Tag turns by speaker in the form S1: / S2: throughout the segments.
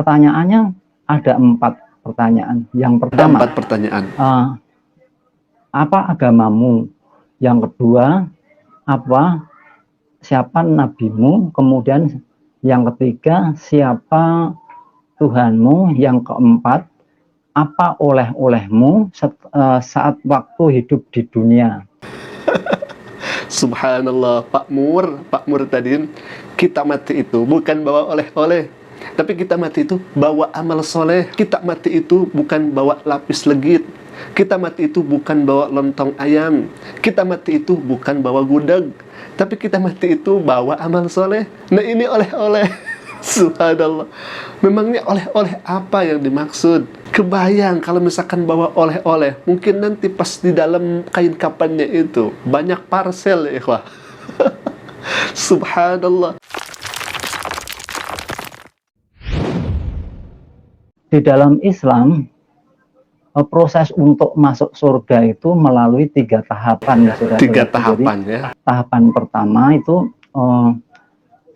S1: pertanyaannya ada 4 pertanyaan. Yang pertama,
S2: ada 4 pertanyaan.
S1: Apa agamamu? Yang kedua, siapa nabimu? Kemudian yang ketiga, siapa Tuhanmu? Yang keempat, apa oleh-olehmu saat waktu hidup di dunia?
S2: Subhanallah, Pak Mur tadi, kita mati itu bukan bawa oleh-oleh, tapi kita mati itu bawa amal soleh. Kita mati itu bukan bawa lapis legit. Kita mati itu bukan bawa lontong ayam. Kita mati itu bukan bawa gudeg, tapi kita mati itu bawa amal soleh. Nah, ini oleh-oleh. Subhanallah. Memangnya oleh-oleh apa yang dimaksud? Kebayang kalau misalkan bawa oleh-oleh, mungkin nanti pas di dalam kain kapannya itu banyak parcel, ya ikhwah. Subhanallah.
S1: Di dalam Islam, proses untuk masuk surga itu melalui 3 tahapan.
S2: 3 tahapan. Jadi, ya.
S1: Tahapan pertama itu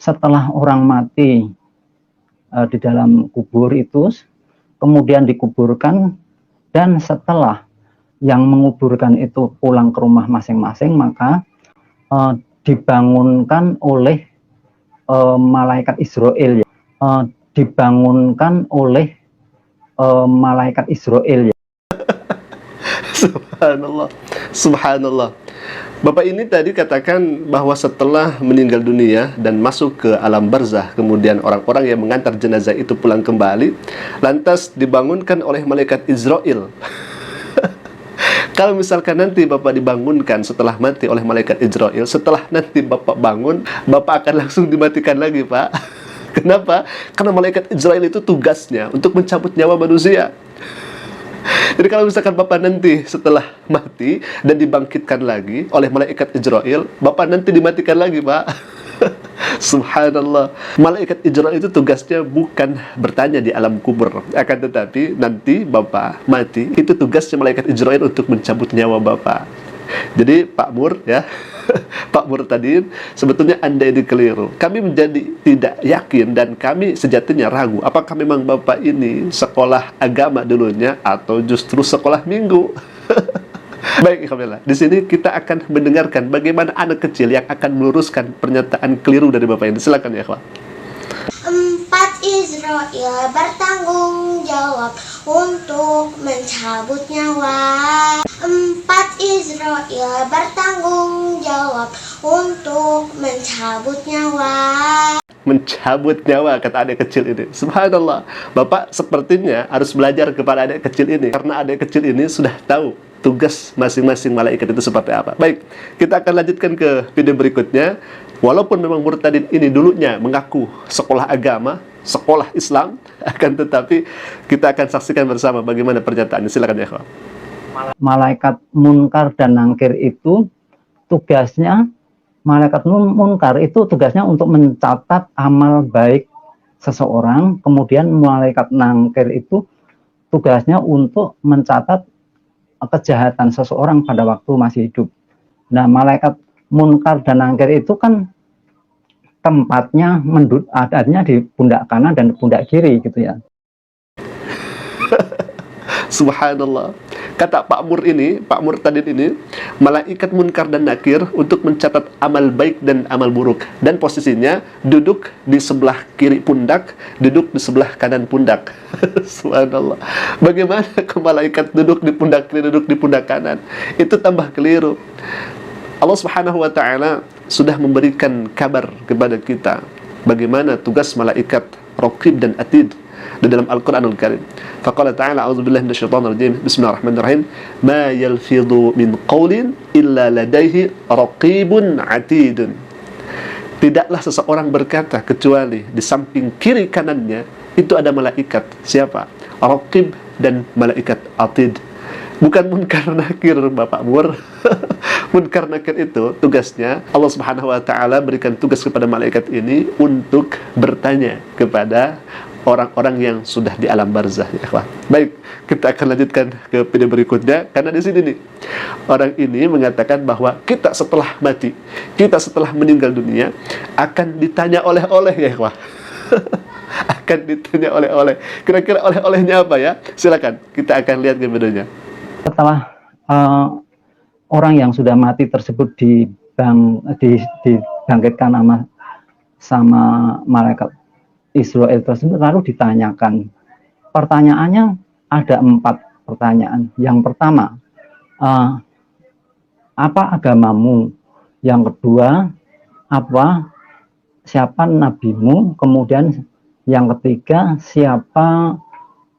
S1: setelah orang mati di dalam kubur itu, kemudian dikuburkan, dan setelah yang menguburkan itu pulang ke rumah masing-masing, maka dibangunkan oleh malaikat Israel. Dibangunkan oleh malaikat Israel.
S2: Subhanallah. Subhanallah. Bapak ini tadi katakan bahwa setelah meninggal dunia dan masuk ke alam barzah, kemudian orang-orang yang mengantar jenazah itu pulang kembali, lantas dibangunkan oleh malaikat Israel. Kalau misalkan nanti Bapak dibangunkan setelah mati oleh malaikat Israel, setelah nanti Bapak bangun, Bapak akan langsung dimatikan lagi, Pak. Kenapa? Karena malaikat Israel itu tugasnya untuk mencabut nyawa manusia. Jadi kalau misalkan Bapak nanti setelah mati dan dibangkitkan lagi oleh malaikat Israel, Bapak nanti dimatikan lagi, Pak. Subhanallah. Malaikat Israel itu tugasnya bukan bertanya di alam kubur, akan tetapi nanti Bapak mati, itu tugasnya malaikat Israel untuk mencabut nyawa Bapak. Jadi Pak Mur, ya, Pak Mur tadi, sebetulnya Anda ini keliru. Kami menjadi tidak yakin dan kami sejatinya ragu, apakah memang Bapak ini sekolah agama dulunya atau justru sekolah minggu. Baik, alhamdulillah. Di sini kita akan mendengarkan bagaimana anak kecil yang akan meluruskan pernyataan keliru dari Bapak ini. Silakan ya, Pak.
S3: 4 Israel bertanggung jawab untuk mencabut nyawa. 4 Israel bertanggung jawab untuk mencabut nyawa.
S2: Mencabut nyawa, kata adik kecil ini. Subhanallah. Bapak sepertinya harus belajar kepada adik kecil ini, karena adik kecil ini sudah tahu tugas masing-masing malaikat itu seperti apa. Baik, kita akan lanjutkan ke video berikutnya. Walaupun memang Murtadin ini dulunya mengaku sekolah agama, sekolah Islam, akan tetapi kita akan saksikan bersama bagaimana pernyataannya. Silakan ya, Pak.
S1: Malaikat Munkar dan Nangkir itu tugasnya, malaikat Munkar itu tugasnya untuk mencatat amal baik seseorang, kemudian malaikat Nangkir itu tugasnya untuk mencatat kejahatan seseorang pada waktu masih hidup. Nah, malaikat Munkar dan Nangkir itu kan tempatnya adanya di pundak kanan dan pundak kiri gitu ya.
S2: Subhanallah. Kata Pak Mur ini, Pak Murtadin ini, malaikat Munkar dan Nakir untuk mencatat amal baik dan amal buruk, dan posisinya duduk di sebelah kiri pundak, duduk di sebelah kanan pundak. Subhanallah. Bagaimana ke malaikat duduk di pundak kiri, duduk di pundak kanan? Itu tambah keliru. Allah Subhanahu wa taala sudah memberikan kabar kepada kita bagaimana tugas malaikat Raqib dan Atid di dalam Al-Qur'anul Karim. Faqala ta'ala, a'udzubillahi minasyaitonir rajim. Bismillahirrahmanirrahim. Ma yalfidhu min qawlin illa ladaihi raqibun atidun. Tidaklah seseorang berkata kecuali di samping kiri kanannya itu ada malaikat. Siapa? Raqib dan malaikat Atid. Bukan Munkar Nakir, Bapak Mur. Munkar Nakir itu tugasnya Allah Subhanahu wa taala berikan tugas kepada malaikat ini untuk bertanya kepada orang-orang yang sudah di alam barzah, ya kawan. Baik, kita akan lanjutkan ke video berikutnya, karena di sini nih orang ini mengatakan bahwa kita setelah mati, kita setelah meninggal dunia akan ditanya oleh-oleh, ya kawan. akan ditanya oleh-oleh. Kira-kira oleh-olehnya apa ya? Silakan, kita akan lihat ke videonya.
S1: Setelah orang yang sudah mati tersebut dibangkitkan sama malaikat Israel tersebut, lalu ditanyakan. Pertanyaannya ada 4 pertanyaan. Yang pertama, apa agamamu? Yang kedua, siapa nabimu? Kemudian yang ketiga, siapa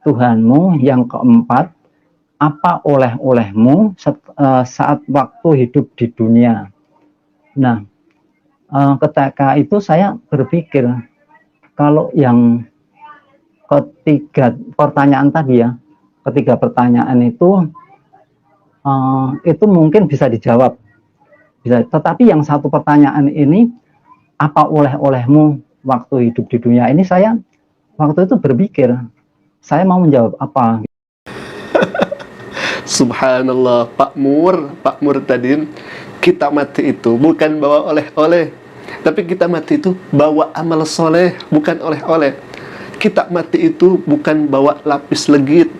S1: Tuhanmu? Yang keempat, apa oleh-olehmu saat waktu hidup di dunia? Nah, ketika itu saya berpikir, kalau yang ketiga pertanyaan tadi ya, ketiga pertanyaan itu mungkin bisa dijawab, tetapi yang satu pertanyaan ini, apa oleh-olehmu waktu hidup di dunia ini, saya waktu itu berpikir saya mau menjawab apa.
S2: Subhanallah, Pak Murtadin, kita mati itu bukan bawa oleh-oleh, tapi kita mati itu bawa amal soleh, bukan oleh-oleh. Kita mati itu bukan bawa lapis legit,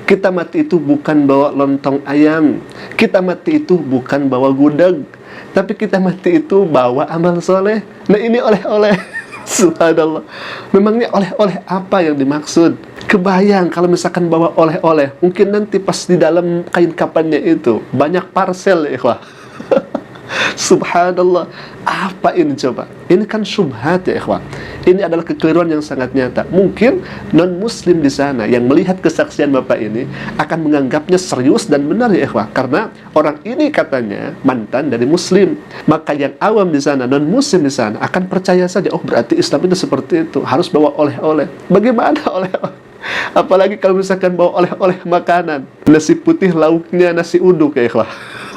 S2: kita mati itu bukan bawa lontong ayam, kita mati itu bukan bawa gudeg, tapi kita mati itu bawa amal soleh. Nah, ini oleh-oleh. Subhanallah. Memangnya oleh-oleh apa yang dimaksud? Kebayang kalau misalkan bawa oleh-oleh, mungkin nanti pas di dalam kain kapannya itu banyak parcel, ya ikhwah. Subhanallah. Apa ini coba? Ini kan syubhat, ya ikhwah. Ini adalah kekeliruan yang sangat nyata. Mungkin non-muslim di sana yang melihat kesaksian Bapak ini akan menganggapnya serius dan benar, ya ikhwah, karena orang ini katanya mantan dari muslim. Maka yang awam di sana, non-muslim di sana akan percaya saja, oh berarti Islam itu seperti itu, harus bawa oleh-oleh. Bagaimana oleh-oleh? Apalagi kalau misalkan bawa oleh-oleh makanan, nasi putih lauknya nasi uduk, ya ikhwah.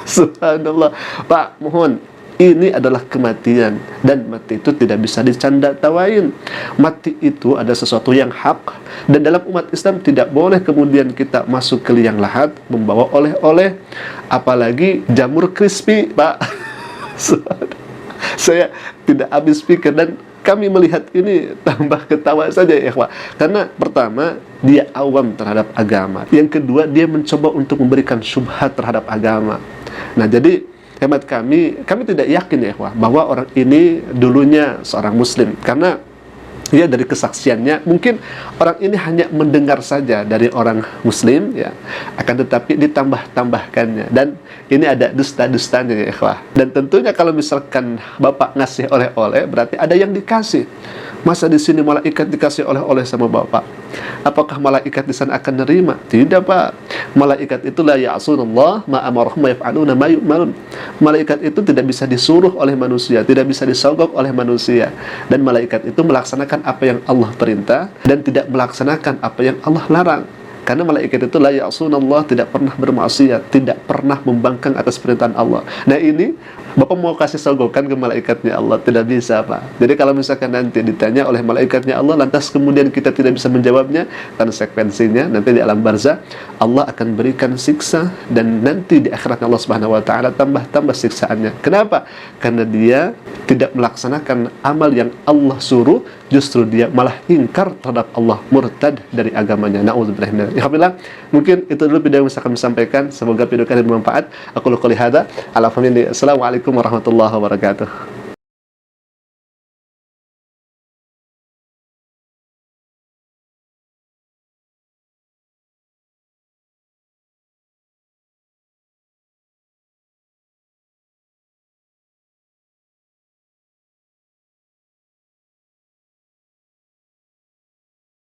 S2: Subhanallah. Pak, mohon, ini adalah kematian, dan mati itu tidak bisa dicanda-tawain. Mati itu ada sesuatu yang hak, dan dalam umat Islam tidak boleh kemudian kita masuk ke liang lahat membawa oleh-oleh, apalagi jamur crispy, Pak. Saya tidak habis pikir, dan kami melihat ini tambah ketawa saja, ya ikhwah. Karena pertama, dia awam terhadap agama. Yang kedua, dia mencoba untuk memberikan syubhat terhadap agama. Nah, jadi hemat kami tidak yakin, ya ikhwah, bahwa orang ini dulunya seorang muslim. Karena ya dari kesaksiannya, mungkin orang ini hanya mendengar saja dari orang muslim, ya, akan tetapi ditambah-tambahkannya, dan ini ada dusta-dustanya, ya ikhwah. Dan tentunya kalau misalkan Bapak ngasih oleh-oleh, berarti ada yang dikasih. Masa di sini malaikat dikasih oleh-oleh sama Bapak? Apakah malaikat di sana akan nerima? Tidak, Pak. Malaikat itu la ya'sunallah ma amarahum wa yaf'aluna ma yu'marun. Malaikat itu tidak bisa disuruh oleh manusia, tidak bisa disogok oleh manusia. Dan malaikat itu melaksanakan apa yang Allah perintah dan tidak melaksanakan apa yang Allah larang. Karena malaikat itu la ya'sunallah, tidak pernah bermaksiat, tidak pernah membangkang atas perintah Allah. Nah, ini Bapak mau kasih sogokan ke malaikatnya Allah? Tidak bisa, Pak. Jadi kalau misalkan nanti ditanya oleh malaikatnya Allah, lantas kemudian kita tidak bisa menjawabnya, konsekuensinya nanti di alam barzah Allah akan berikan siksa, dan nanti di akhirat Allah Subhanahu wa taala tambah siksaannya. Kenapa? Karena dia tidak melaksanakan amal yang Allah suruh, justru dia malah ingkar terhadap Allah, murtad dari agamanya. Na'udzubillah. Alhamdulillah, mungkin itu dulu video yang bisa kami sampaikan. Semoga video kalian bermanfaat. Aku qouli hadza, ala famili. Assalamualaikum warahmatullahi wabarakatuh.